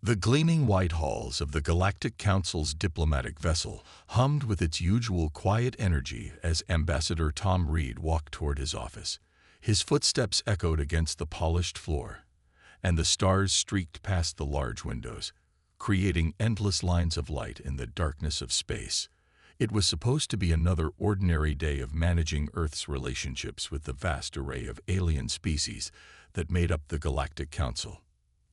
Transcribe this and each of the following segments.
The gleaming white halls of the Galactic Council's diplomatic vessel hummed with its usual quiet energy as Ambassador Tom Reed walked toward his office. His footsteps echoed against the polished floor, and the stars streaked past the large windows, creating endless lines of light in the darkness of space. It was supposed to be another ordinary day of managing Earth's relationships with the vast array of alien species that made up the Galactic Council.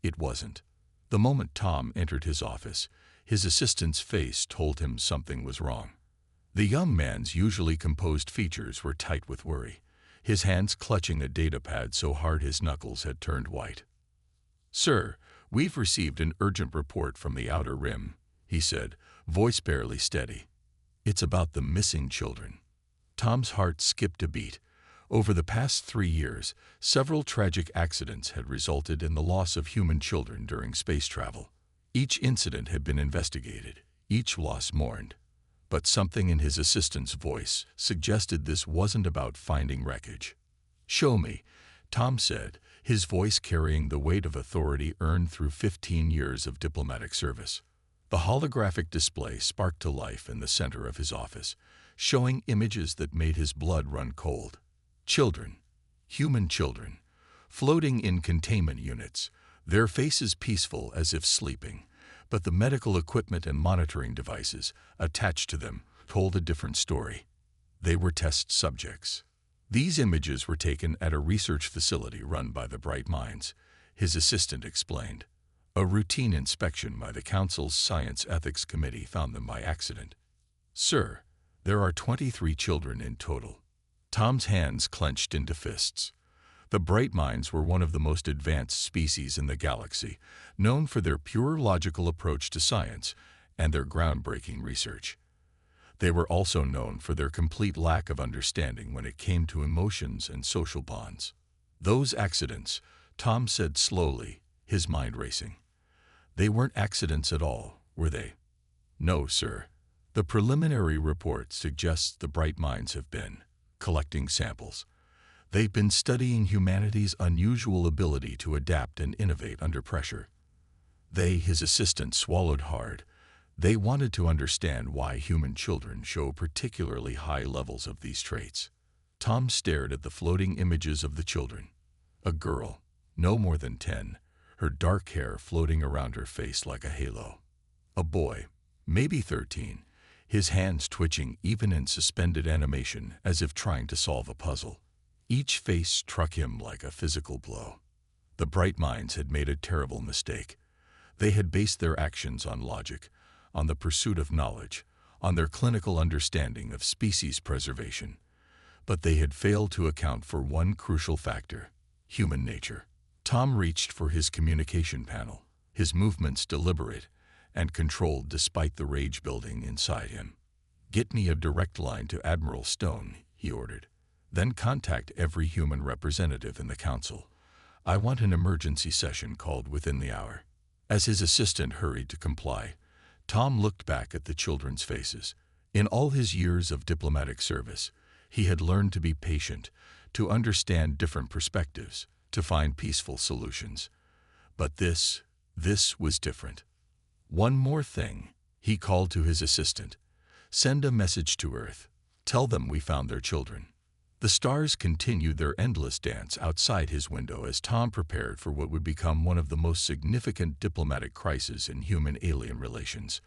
It wasn't. The moment Tom entered his office, his assistant's face told him something was wrong. The young man's usually composed features were tight with worry, his hands clutching a datapad so hard his knuckles had turned white. "Sir, we've received an urgent report from the Outer Rim," he said, voice barely steady. "It's about the missing children." Tom's heart skipped a beat. Over the past 3 years, several tragic accidents had resulted in the loss of human children during space travel. Each incident had been investigated, each loss mourned. But something in his assistant's voice suggested this wasn't about finding wreckage. "Show me," Tom said, his voice carrying the weight of authority earned through 15 years of diplomatic service. The holographic display sparked to life in the center of his office, showing images that made his blood run cold. Children, human children, floating in containment units, their faces peaceful as if sleeping, but the medical equipment and monitoring devices attached to them told a different story. They were test subjects. These images were taken at a research facility run by the Bright Minds, his assistant explained. A routine inspection by the Council's Science Ethics Committee found them by accident. "Sir, there are 23 children in total." Tom's hands clenched into fists. The Bright Minds were one of the most advanced species in the galaxy, known for their pure logical approach to science and their groundbreaking research. They were also known for their complete lack of understanding when it came to emotions and social bonds. "Those accidents," Tom said slowly, his mind racing. "They weren't accidents at all, were they?" "No, sir. The preliminary report suggests the Bright Minds have been collecting samples. They've been studying humanity's unusual ability to adapt and innovate under pressure." His assistant, swallowed hard. They wanted to understand why human children show particularly high levels of these traits. Tom stared at the floating images of the children. A girl, no more than 10, her dark hair floating around her face like a halo. A boy, maybe 13, his hands twitching even in suspended animation as if trying to solve a puzzle. Each face struck him like a physical blow. The Bright Minds had made a terrible mistake. They had based their actions on logic, on the pursuit of knowledge, on their clinical understanding of species preservation. But they had failed to account for one crucial factor: human nature. Tom reached for his communication panel, his movements deliberate and controlled despite the rage building inside him. "Get me a direct line to Admiral Stone," he ordered. "Then contact every human representative in the Council. I want an emergency session called within the hour." As his assistant hurried to comply, Tom looked back at the children's faces. In all his years of diplomatic service, he had learned to be patient, to understand different perspectives, to find peaceful solutions. But this was different. "One more thing," he called to his assistant. "Send a message to Earth. Tell them we found their children." The stars continued their endless dance outside his window as Tom prepared for what would become one of the most significant diplomatic crises in human-alien relations.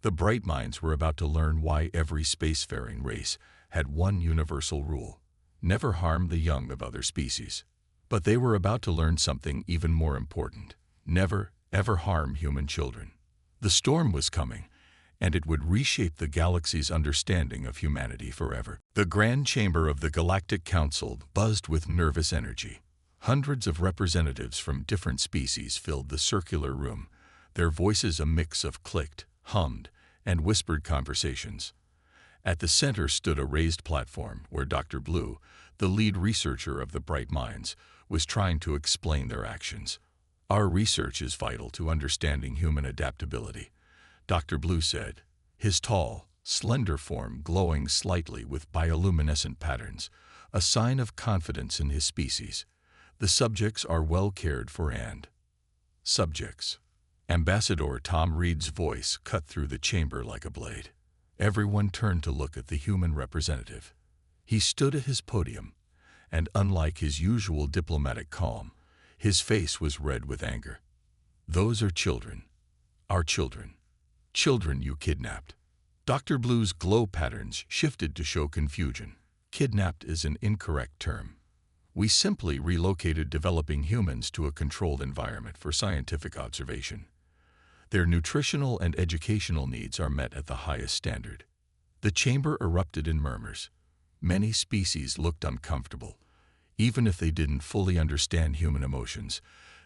The Bright Minds were about to learn why every spacefaring race had one universal rule: never harm the young of other species. But they were about to learn something even more important: never, ever harm human children. The storm was coming, and it would reshape the galaxy's understanding of humanity forever. The Grand Chamber of the Galactic Council buzzed with nervous energy. Hundreds of representatives from different species filled the circular room, their voices a mix of clicked, hummed, and whispered conversations. At the center stood a raised platform where Dr. Blue, the lead researcher of the Bright Minds, was trying to explain their actions. "Our research is vital to understanding human adaptability," Dr. Blue said, his tall, slender form glowing slightly with bioluminescent patterns, a sign of confidence in his species. "The subjects are well cared for and..." Subjects. Ambassador Tom Reed's voice cut through the chamber like a blade. Everyone turned to look at the human representative. He stood at his podium, and unlike his usual diplomatic calm, his face was red with anger. "Those are children. Our children. Children you kidnapped." Dr. Blue's glow patterns shifted to show confusion. Kidnapped is an incorrect term. We simply relocated developing humans to a controlled environment for scientific observation. Their nutritional and educational needs are met at the highest standard. The chamber erupted in murmurs. Many species looked uncomfortable. Even if they didn't fully understand human emotions,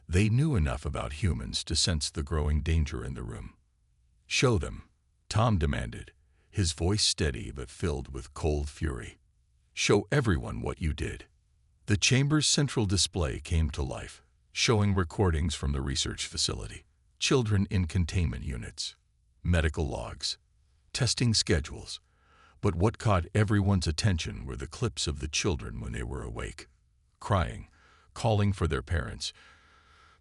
they knew enough about humans to sense the growing danger in the room. "Show them," Tom demanded, his voice steady but filled with cold fury. "Show everyone what you did." The chamber's central display came to life, showing recordings from the research facility, children in containment units, medical logs, testing schedules. But what caught everyone's attention were the clips of the children when they were awake, crying, calling for their parents,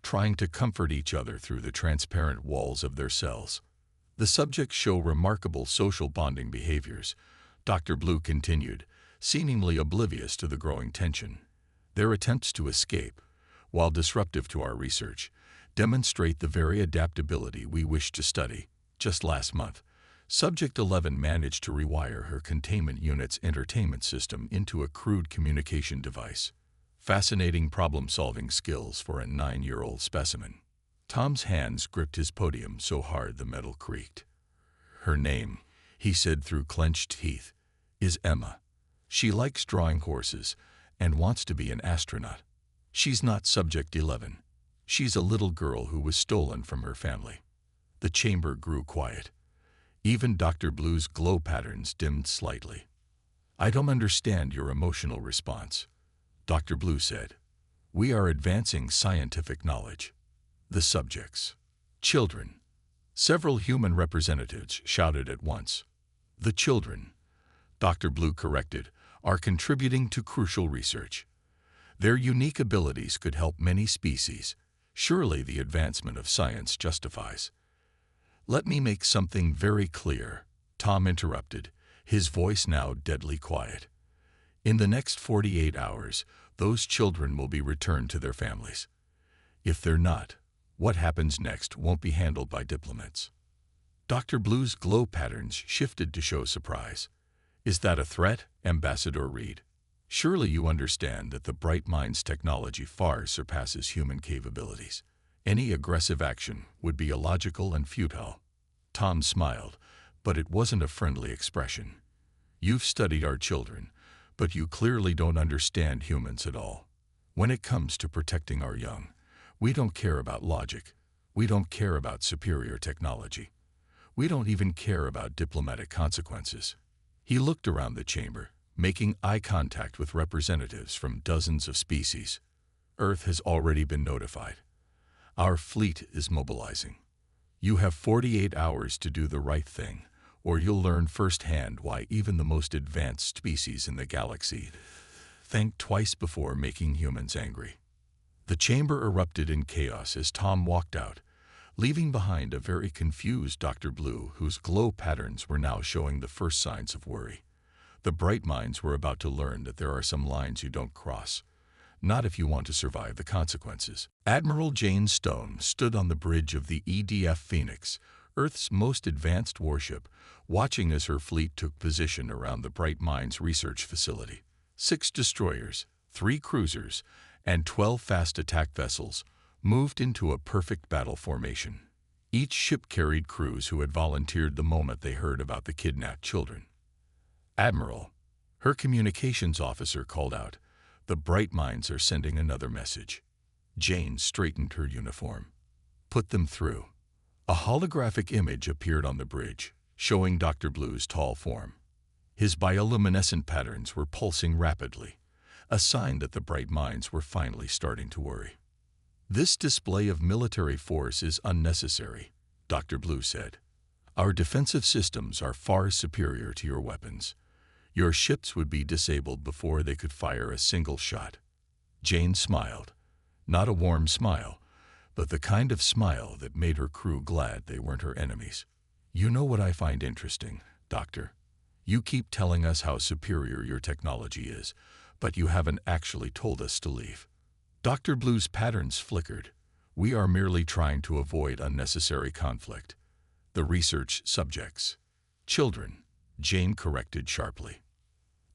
trying to comfort each other through the transparent walls of their cells. The subjects show remarkable social bonding behaviors, Dr. Blue continued, seemingly oblivious to the growing tension. Their attempts to escape, while disruptive to our research, demonstrate the very adaptability we wish to study. Just last month, Subject 11 managed to rewire her containment unit's entertainment system into a crude communication device. Fascinating problem-solving skills for a 9-year-old specimen. Tom's hands gripped his podium so hard the metal creaked. "Her name," he said through clenched teeth, "is Emma. She likes drawing horses and wants to be an astronaut. She's not Subject 11. She's a little girl who was stolen from her family." The chamber grew quiet. Even Dr. Blue's glow patterns dimmed slightly. "I don't understand your emotional response," Dr. Blue said. "We are advancing scientific knowledge." The subjects. Children. Several human representatives shouted at once. "The children," Dr. Blue corrected, "are contributing to crucial research. Their unique abilities could help many species. Surely the advancement of science justifies." "Let me make something very clear," Tom interrupted, his voice now deadly quiet. "In the next 48 hours, those children will be returned to their families. If they're not, what happens next won't be handled by diplomats." Dr. Blue's glow patterns shifted to show surprise. "Is that a threat, Ambassador Reed? Surely you understand that the Bright Mind's technology far surpasses human capabilities. Any aggressive action would be illogical and futile." Tom smiled, but it wasn't a friendly expression. "You've studied our children, but you clearly don't understand humans at all. When it comes to protecting our young, we don't care about logic. We don't care about superior technology. We don't even care about diplomatic consequences." He looked around the chamber, making eye contact with representatives from dozens of species. "Earth has already been notified. Our fleet is mobilizing. You have 48 hours to do the right thing, or you'll learn firsthand why even the most advanced species in the galaxy think twice before making humans angry." The chamber erupted in chaos as Tom walked out, leaving behind a very confused Dr. Blue, whose glow patterns were now showing the first signs of worry. The Bright Minds were about to learn that there are some lines you don't cross. Not if you want to survive the consequences. Admiral Jane Stone stood on the bridge of the EDF Phoenix, Earth's most advanced warship, watching as her fleet took position around the Bright Minds research facility. 6 destroyers, 3 cruisers, and 12 fast attack vessels moved into a perfect battle formation. Each ship carried crews who had volunteered the moment they heard about the kidnapped children. "Admiral," her communications officer called out, "the Bright Minds are sending another message." Jane straightened her uniform. "Put them through." A holographic image appeared on the bridge, showing Dr. Blue's tall form. His bioluminescent patterns were pulsing rapidly, a sign that the Bright Minds were finally starting to worry. "This display of military force is unnecessary," Dr. Blue said. "Our defensive systems are far superior to your weapons. Your ships would be disabled before they could fire a single shot." Jane smiled. Not a warm smile, but the kind of smile that made her crew glad they weren't her enemies. "You know what I find interesting, Doctor? You keep telling us how superior your technology is, but you haven't actually told us to leave." Dr. Blue's patterns flickered. "We are merely trying to avoid unnecessary conflict. The research subjects. Children," Jane corrected sharply.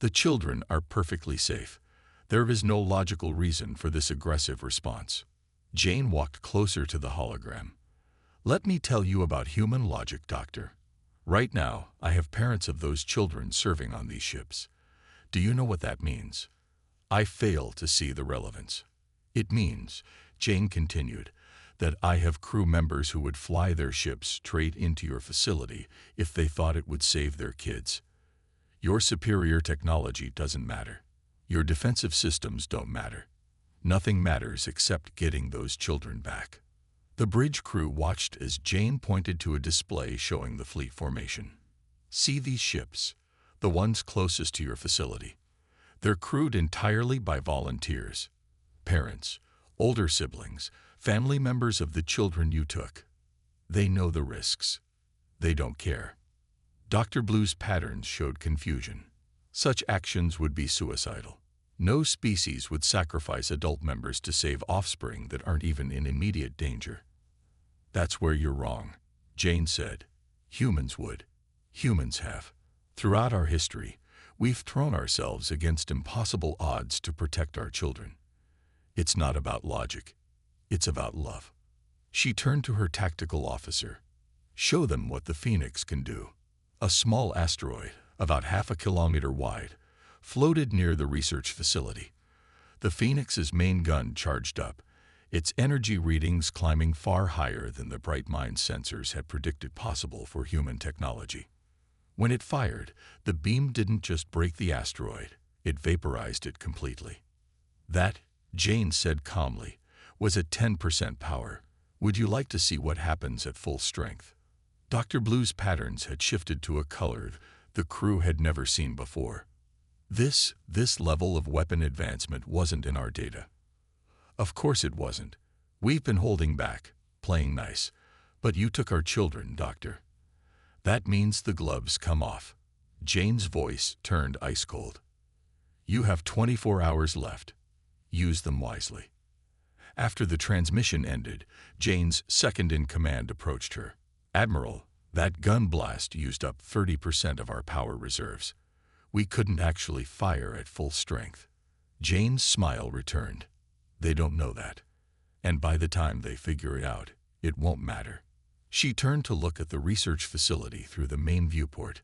"The children are perfectly safe. There is no logical reason for this aggressive response." Jane walked closer to the hologram. "Let me tell you about human logic, Doctor. Right now, I have parents of those children serving on these ships. Do you know what that means? I fail to see the relevance. It means," Jane continued, "that I have crew members who would fly their ships straight into your facility if they thought it would save their kids. Your superior technology doesn't matter. Your defensive systems don't matter. Nothing matters except getting those children back." The bridge crew watched as Jane pointed to a display showing the fleet formation. "See these ships, the ones closest to your facility. They're crewed entirely by volunteers. Parents, older siblings, family members of the children you took. They know the risks. They don't care." Dr. Blue's patterns showed confusion. "Such actions would be suicidal. No species would sacrifice adult members to save offspring that aren't even in immediate danger." "That's where you're wrong," Jane said. "Humans would. Humans have. Throughout our history, we've thrown ourselves against impossible odds to protect our children. It's not about logic. It's about love." She turned to her tactical officer. "Show them what the Phoenix can do." A small asteroid, about half a kilometer wide, floated near the research facility. The Phoenix's main gun charged up, its energy readings climbing far higher than the Bright Mind sensors had predicted possible for human technology. When it fired, the beam didn't just break the asteroid, it vaporized it completely. "That," Jane said calmly, "was at 10% power. Would you like to see what happens at full strength?" Dr. Blue's patterns had shifted to a color the crew had never seen before. This level of weapon advancement wasn't in our data. Of course it wasn't. We've been holding back, playing nice. But you took our children, Doctor. That means the gloves come off. Jane's voice turned ice cold. You have 24 hours left. Use them wisely. After the transmission ended, Jane's second-in-command approached her. "Admiral, that gun blast used up 30% of our power reserves. We couldn't actually fire at full strength." Jane's smile returned. "They don't know that. And by the time they figure it out, it won't matter." She turned to look at the research facility through the main viewport.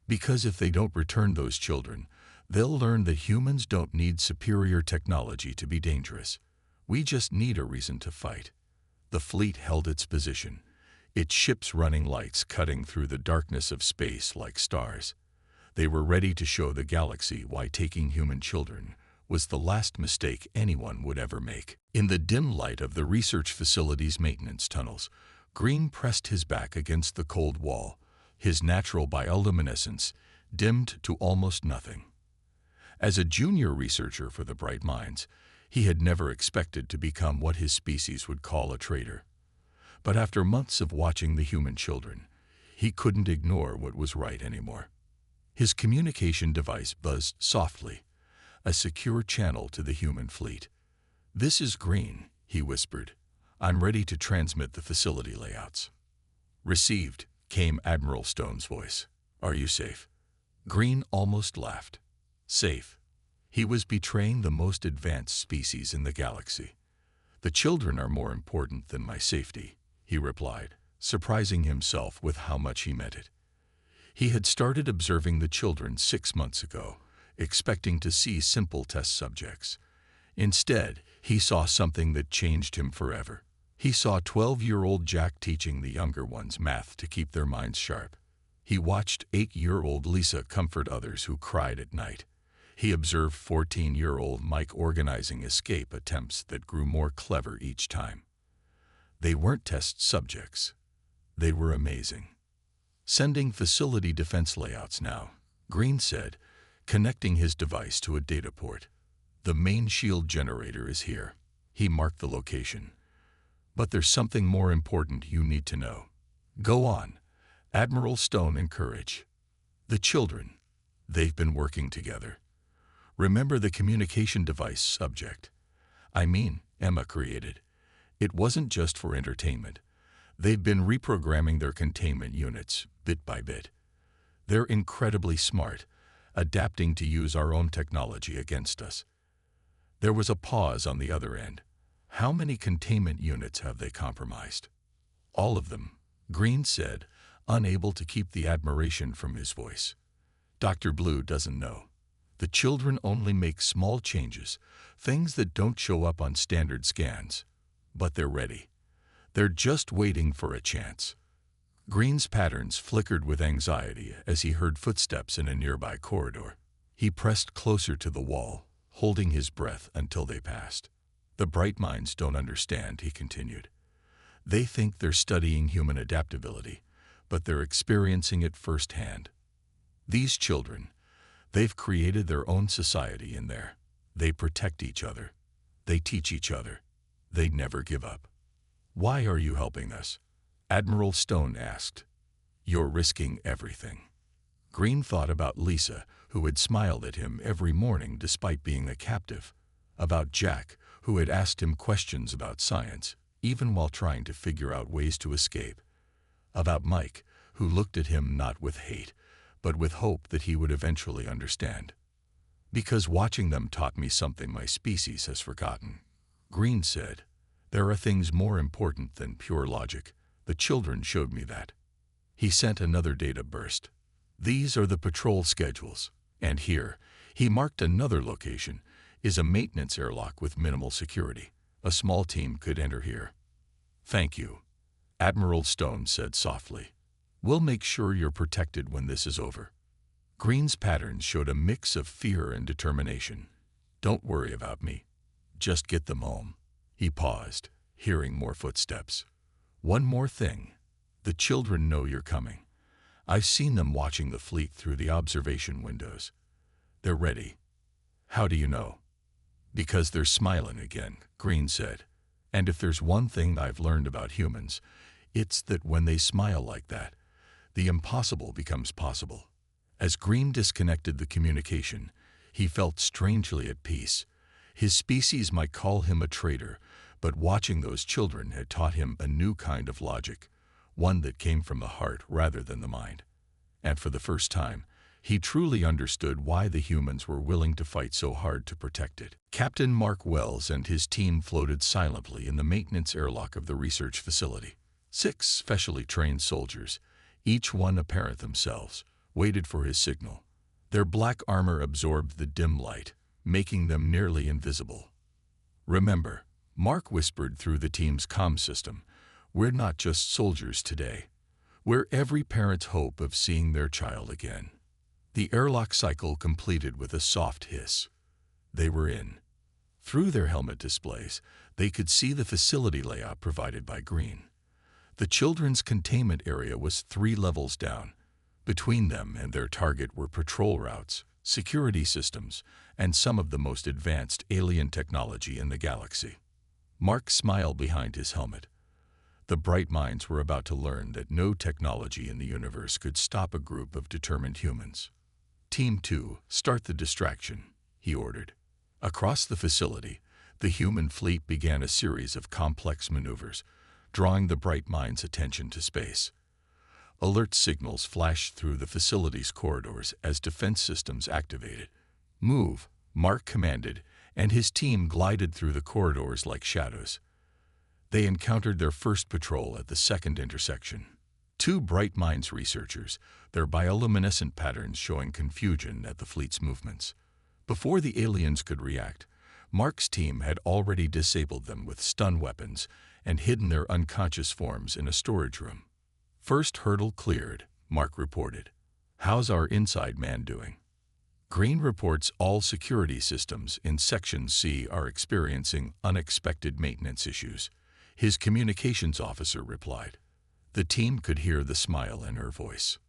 "Because if they don't return those children, they'll learn that humans don't need superior technology to be dangerous. We just need a reason to fight." The fleet held its position, its ships running lights cutting through the darkness of space like stars. They were ready to show the galaxy why taking human children was the last mistake anyone would ever make. In the dim light of the research facility's maintenance tunnels, Green pressed his back against the cold wall, his natural bioluminescence dimmed to almost nothing. As a junior researcher for the Bright Minds, he had never expected to become what his species would call a traitor. But after months of watching the human children, he couldn't ignore what was right anymore. His communication device buzzed softly, a secure channel to the human fleet. "This is Green," he whispered. "I'm ready to transmit the facility layouts." "Received," came Admiral Stone's voice. "Are you safe?" Green almost laughed. Safe. He was betraying the most advanced species in the galaxy. "The children are more important than my safety," he replied, surprising himself with how much he meant it. He had started observing the children 6 months ago, expecting to see simple test subjects. Instead, he saw something that changed him forever. He saw 12-year-old Jack teaching the younger ones math to keep their minds sharp. He watched 8-year-old Lisa comfort others who cried at night. He observed 14-year-old Mike organizing escape attempts that grew more clever each time. They weren't test subjects. They were amazing. "Sending facility defense layouts now," Green said, connecting his device to a data port. "The main shield generator is here." He marked the location. But there's something more important you need to know. Go on, Admiral Stone encouraged. The children, they've been working together. Remember the communication device subject? Emma created. It wasn't just for entertainment. They've been reprogramming their containment units, bit by bit. They're incredibly smart, adapting to use our own technology against us. There was a pause on the other end. How many containment units have they compromised? All of them, Green said, unable to keep the admiration from his voice. Dr. Blue doesn't know. The children only make small changes, things that don't show up on standard scans. But they're ready. They're just waiting for a chance. Green's patterns flickered with anxiety as he heard footsteps in a nearby corridor. He pressed closer to the wall, holding his breath until they passed. The bright minds don't understand, he continued. They think they're studying human adaptability, but they're experiencing it firsthand. These children, they've created their own society in there. They protect each other. They teach each other. They never give up. Why are you helping us? Admiral Stone asked. You're risking everything. Green thought about Lisa, who had smiled at him every morning despite being a captive. About Jack, who had asked him questions about science, even while trying to figure out ways to escape. About Mike, who looked at him not with hate, but with hope that he would eventually understand. Because watching them taught me something my species has forgotten. Green said, there are things more important than pure logic. The children showed me that. He sent another data burst. These are the patrol schedules. And here, he marked another location, is a maintenance airlock with minimal security. A small team could enter here. Thank you, Admiral Stone said softly. We'll make sure you're protected when this is over. Green's patterns showed a mix of fear and determination. Don't worry about me. Just get them home. He paused, hearing more footsteps. One more thing. The children know you're coming. I've seen them watching the fleet through the observation windows. They're ready. How do you know? Because they're smiling again, Green said. And if there's one thing I've learned about humans, it's that when they smile like that, the impossible becomes possible. As Green disconnected the communication, he felt strangely at peace. His species might call him a traitor, but watching those children had taught him a new kind of logic, one that came from the heart rather than the mind. And for the first time, he truly understood why the humans were willing to fight so hard to protect it. Captain Mark Wells and his team floated silently in the maintenance airlock of the research facility. 6 specially trained soldiers, each one a parent themselves, waited for his signal. Their black armor absorbed the dim light, making them nearly invisible. Remember, Mark whispered through the team's comm system, we're not just soldiers today. We're every parent's hope of seeing their child again. The airlock cycle completed with a soft hiss. They were in. Through their helmet displays, they could see the facility layout provided by Green. The children's containment area was 3 levels down. Between them and their target were patrol routes, security systems, and some of the most advanced alien technology in the galaxy. Mark smiled behind his helmet. The bright minds were about to learn that no technology in the universe could stop a group of determined humans. Team 2, start the distraction, he ordered. Across the facility, the human fleet began a series of complex maneuvers, drawing the bright minds' attention to space. Alert signals flashed through the facility's corridors as defense systems activated. Move, Mark commanded, and his team glided through the corridors like shadows. They encountered their first patrol at the second intersection. 2 Bright Minds researchers, their bioluminescent patterns showing confusion at the fleet's movements. Before the aliens could react, Mark's team had already disabled them with stun weapons and hidden their unconscious forms in a storage room. First hurdle cleared, Mark reported. How's our inside man doing? Green reports all security systems in Section C are experiencing unexpected maintenance issues. His communications officer replied. The team could hear the smile in her voice.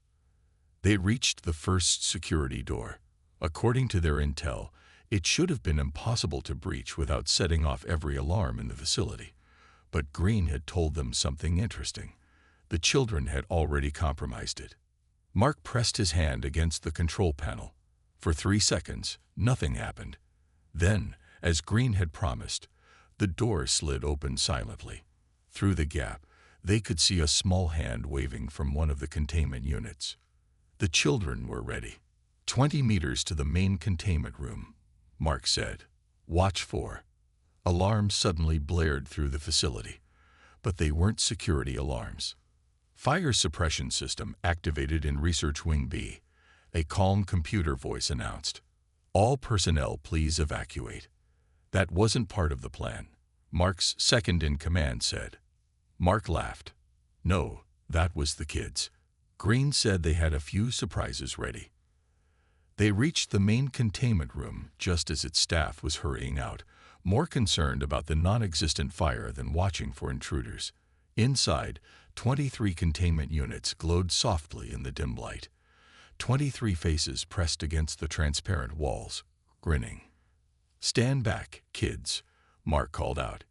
They reached the first security door. According to their intel, it should have been impossible to breach without setting off every alarm in the facility. But Green had told them something interesting. The children had already compromised it. Mark pressed his hand against the control panel. For 3 seconds, nothing happened. Then, as Green had promised, the door slid open silently. Through the gap, they could see a small hand waving from one of the containment units. The children were ready. 20 meters to the main containment room, Mark said. Watch for. Alarms suddenly blared through the facility, but they weren't security alarms. Fire suppression system activated in Research Wing B. A calm computer voice announced, "All personnel please evacuate." That wasn't part of the plan, Mark's second-in-command said. Mark laughed. No, that was the kids. Green said they had a few surprises ready. They reached the main containment room just as its staff was hurrying out, more concerned about the non-existent fire than watching for intruders. Inside, 23 containment units glowed softly in the dim light. 23 faces pressed against the transparent walls, grinning. "Stand back, kids," Mark called out.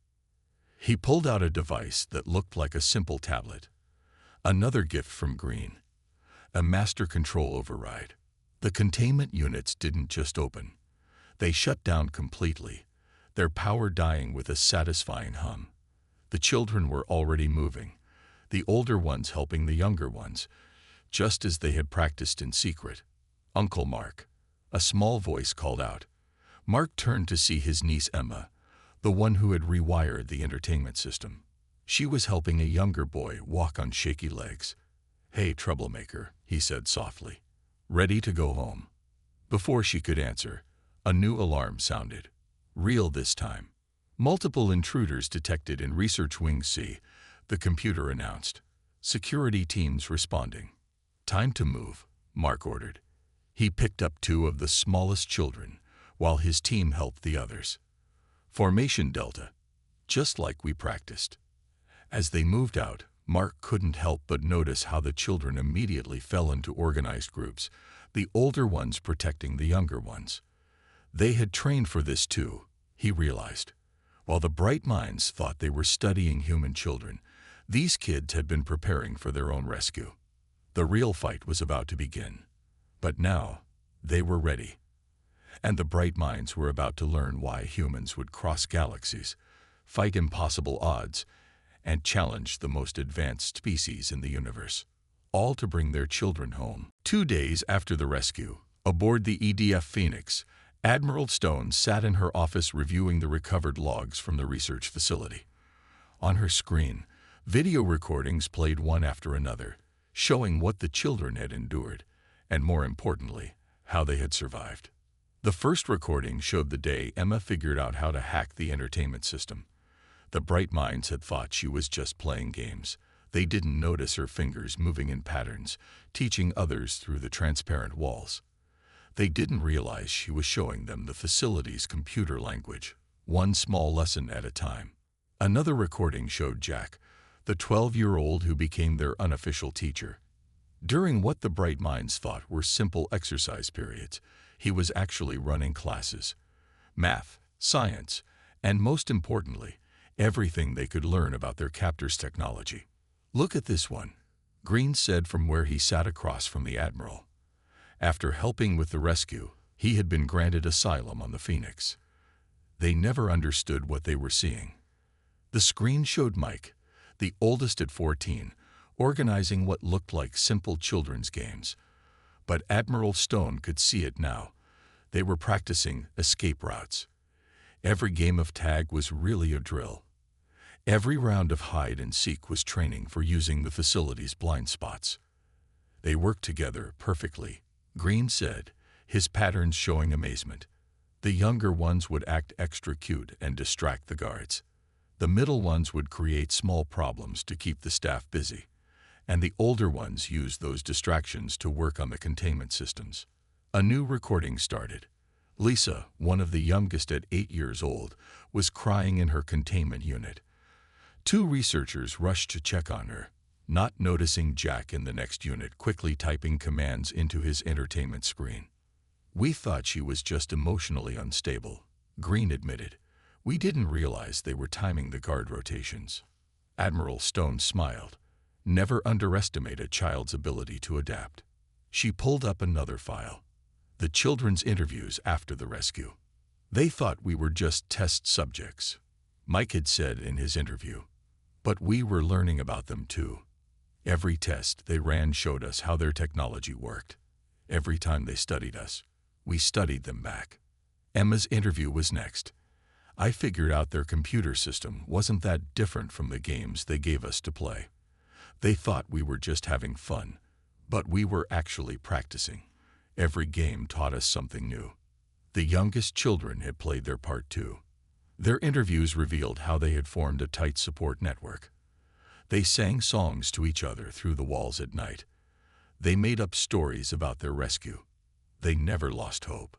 He pulled out a device that looked like a simple tablet. Another gift from Green. A master control override. The containment units didn't just open. They shut down completely, their power dying with a satisfying hum. The children were already moving, the older ones helping the younger ones, just as they had practiced in secret. "Uncle Mark," a small voice called out. Mark turned to see his niece Emma, the one who had rewired the entertainment system. She was helping a younger boy walk on shaky legs. "Hey, troublemaker," he said softly. "Ready to go home?" Before she could answer, a new alarm sounded. Real this time. "Multiple intruders detected in Research Wing C," the computer announced. "Security teams responding." "Time to move," Mark ordered. He picked up 2 of the smallest children, while his team helped the others. Formation Delta, just like we practiced. As they moved out, Mark couldn't help but notice how the children immediately fell into organized groups, the older ones protecting the younger ones. They had trained for this too, he realized. While the bright minds thought they were studying human children, these kids had been preparing for their own rescue. The real fight was about to begin. But now, they were ready. And the bright minds were about to learn why humans would cross galaxies, fight impossible odds, and challenge the most advanced species in the universe, all to bring their children home. 2 days after the rescue, aboard the EDF Phoenix, Admiral Stone sat in her office reviewing the recovered logs from the research facility. On her screen, video recordings played one after another, showing what the children had endured, and more importantly, how they had survived. The first recording showed the day Emma figured out how to hack the entertainment system. The bright minds had thought she was just playing games. They didn't notice her fingers moving in patterns, teaching others through the transparent walls. They didn't realize she was showing them the facility's computer language, one small lesson at a time. Another recording showed Jack, the 12-year-old who became their unofficial teacher. During what the bright minds thought were simple exercise periods, he was actually running classes. Math, science, and most importantly, everything they could learn about their captor's technology. "Look at this one," Green said from where he sat across from the Admiral. After helping with the rescue, he had been granted asylum on the Phoenix. They never understood what they were seeing. The screen showed Mike, the oldest at 14, organizing what looked like simple children's games. But Admiral Stone could see it now. They were practicing escape routes. Every game of tag was really a drill. Every round of hide and seek was training for using the facility's blind spots. They worked together perfectly, Green said, his patterns showing amazement. The younger ones would act extra cute and distract the guards. The middle ones would create small problems to keep the staff busy, and the older ones used those distractions to work on the containment systems. A new recording started. Lisa, one of the youngest at 8 years old, was crying in her containment unit. 2 researchers rushed to check on her, not noticing Jack in the next unit quickly typing commands into his entertainment screen. "We thought she was just emotionally unstable," Green admitted. We didn't realize they were timing the guard rotations. Admiral Stone smiled. Never underestimate a child's ability to adapt. She pulled up another file. The children's interviews after the rescue. They thought we were just test subjects, Mike had said in his interview. But we were learning about them too. Every test they ran showed us how their technology worked. Every time they studied us, we studied them back. Emma's interview was next. I figured out their computer system wasn't that different from the games they gave us to play. They thought we were just having fun, but we were actually practicing. Every game taught us something new. The youngest children had played their part too. Their interviews revealed how they had formed a tight support network. They sang songs to each other through the walls at night. They made up stories about their rescue. They never lost hope.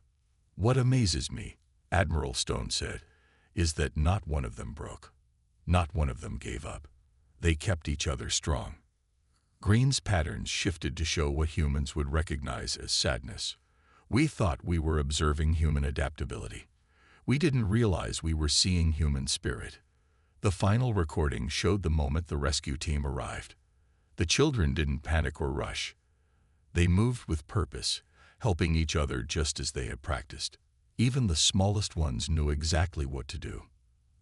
What amazes me, Admiral Stone said, is that not one of them broke. Not one of them gave up. They kept each other strong. Green's patterns shifted to show what humans would recognize as sadness. We thought we were observing human adaptability. We didn't realize we were seeing human spirit. The final recording showed the moment the rescue team arrived. The children didn't panic or rush. They moved with purpose, helping each other just as they had practiced. Even the smallest ones knew exactly what to do.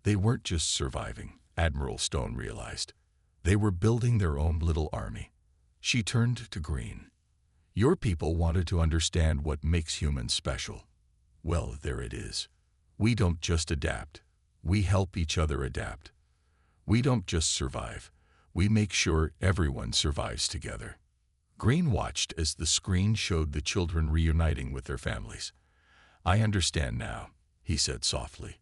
They weren't just surviving, Admiral Stone realized. They were building their own little army. She turned to Green. Your people wanted to understand what makes humans special. Well, there it is. We don't just adapt. We help each other adapt. We don't just survive. We make sure everyone survives together. Green watched as the screen showed the children reuniting with their families. I understand now, he said softly.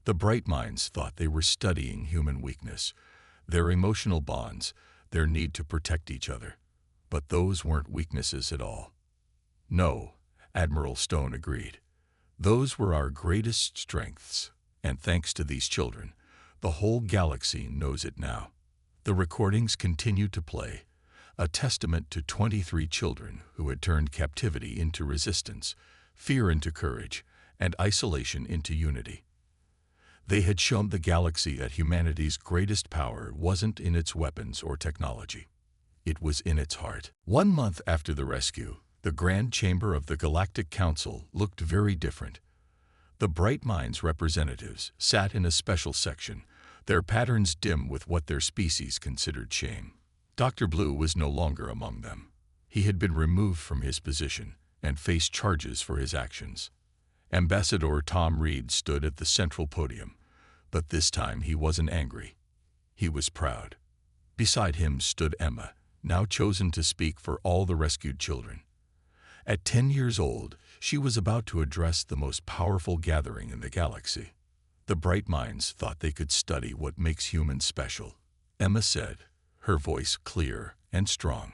The bright minds thought they were studying human weakness, their emotional bonds, their need to protect each other. But those weren't weaknesses at all. No, Admiral Stone agreed. Those were our greatest strengths, and thanks to these children, the whole galaxy knows it now. The recordings continued to play, a testament to 23 children who had turned captivity into resistance, fear into courage, and isolation into unity. They had shown the galaxy that humanity's greatest power wasn't in its weapons or technology. It was in its heart. 1 month after the rescue, the Grand Chamber of the Galactic Council looked very different. The Bright Minds representatives sat in a special section, their patterns dim with what their species considered shame. Dr. Blue was no longer among them. He had been removed from his position and faced charges for his actions. Ambassador Tom Reed stood at the central podium, but this time he wasn't angry. He was proud. Beside him stood Emma, now chosen to speak for all the rescued children. At 10 years old, she was about to address the most powerful gathering in the galaxy. The Bright Minds thought they could study what makes humans special. Emma said, her voice clear and strong.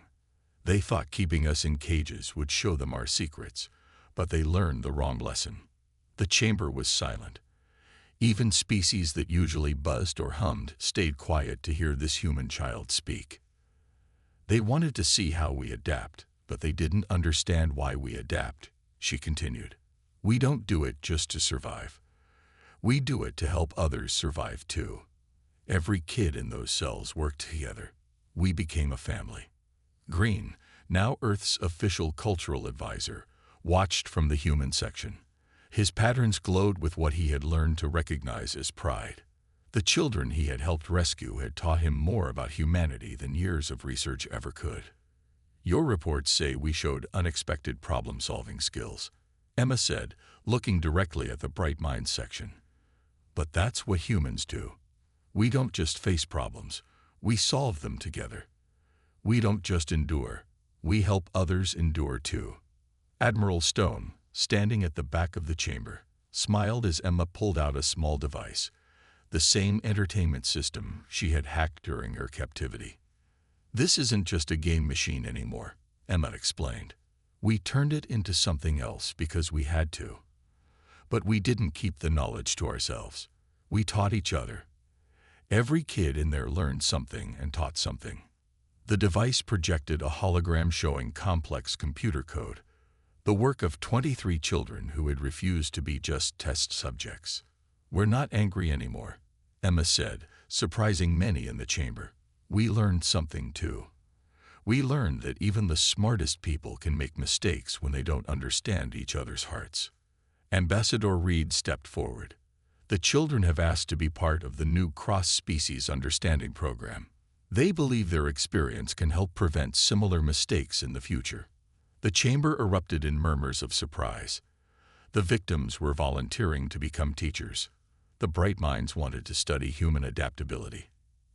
They thought keeping us in cages would show them our secrets, but they learned the wrong lesson. The chamber was silent. Even species that usually buzzed or hummed stayed quiet to hear this human child speak. They wanted to see how we adapt, but they didn't understand why we adapt, she continued. We don't do it just to survive. We do it to help others survive too. Every kid in those cells worked together. We became a family. Green, now Earth's official cultural advisor, watched from the human section. His patterns glowed with what he had learned to recognize as pride. The children he had helped rescue had taught him more about humanity than years of research ever could. Your reports say we showed unexpected problem-solving skills, Emma said, looking directly at the Bright Minds section. But that's what humans do. We don't just face problems, we solve them together. We don't just endure, we help others endure too. Admiral Stone, standing at the back of the chamber, smiled as Emma pulled out a small device, the same entertainment system she had hacked during her captivity. This isn't just a game machine anymore, Emma explained. We turned it into something else because we had to. But we didn't keep the knowledge to ourselves. We taught each other. Every kid in there learned something and taught something. The device projected a hologram showing complex computer code, the work of 23 children who had refused to be just test subjects. "We're not angry anymore," Emma said, surprising many in the chamber. "We learned something too. We learned that even the smartest people can make mistakes when they don't understand each other's hearts." Ambassador Reed stepped forward. "The children have asked to be part of the new cross-species understanding program. They believe their experience can help prevent similar mistakes in the future." The chamber erupted in murmurs of surprise. The victims were volunteering to become teachers. The bright minds wanted to study human adaptability.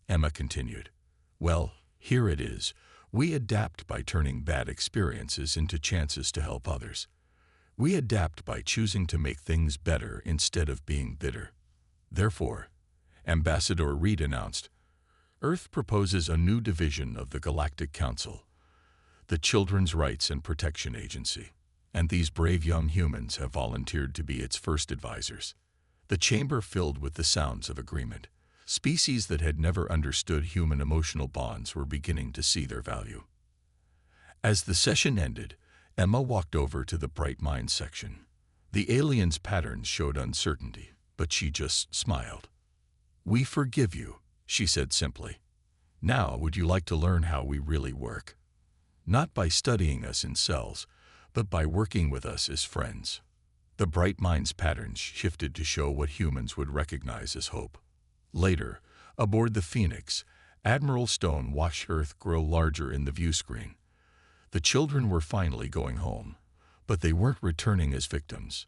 Emma continued, "Well, here it is. We adapt by turning bad experiences into chances to help others. We adapt by choosing to make things better instead of being bitter. Therefore," Ambassador Reed announced, "Earth proposes a new division of the Galactic Council, the Children's Rights and Protection Agency, and these brave young humans have volunteered to be its first advisors." The chamber filled with the sounds of agreement. Species that had never understood human emotional bonds were beginning to see their value. As the session ended, Emma walked over to the Bright Minds section. The aliens' patterns showed uncertainty, but she just smiled. "We forgive you," she said simply. "Now would you like to learn how we really work? Not by studying us in cells, but by working with us as friends." The Bright Minds patterns shifted to show what humans would recognize as hope. Later, aboard the Phoenix, Admiral Stone watched Earth grow larger in the view screen. The children were finally going home, but they weren't returning as victims.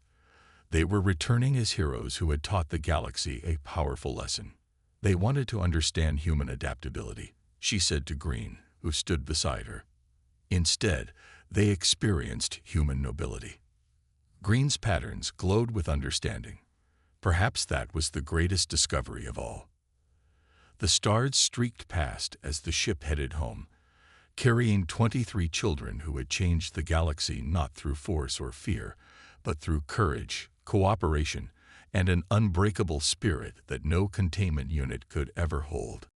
They were returning as heroes who had taught the galaxy a powerful lesson. They wanted to understand human adaptability, she said to Green, who stood beside her. Instead, they experienced human nobility. Green's patterns glowed with understanding. Perhaps that was the greatest discovery of all. The stars streaked past as the ship headed home, carrying 23 children who had changed the galaxy not through force or fear, but through courage, cooperation, and an unbreakable spirit that no containment unit could ever hold.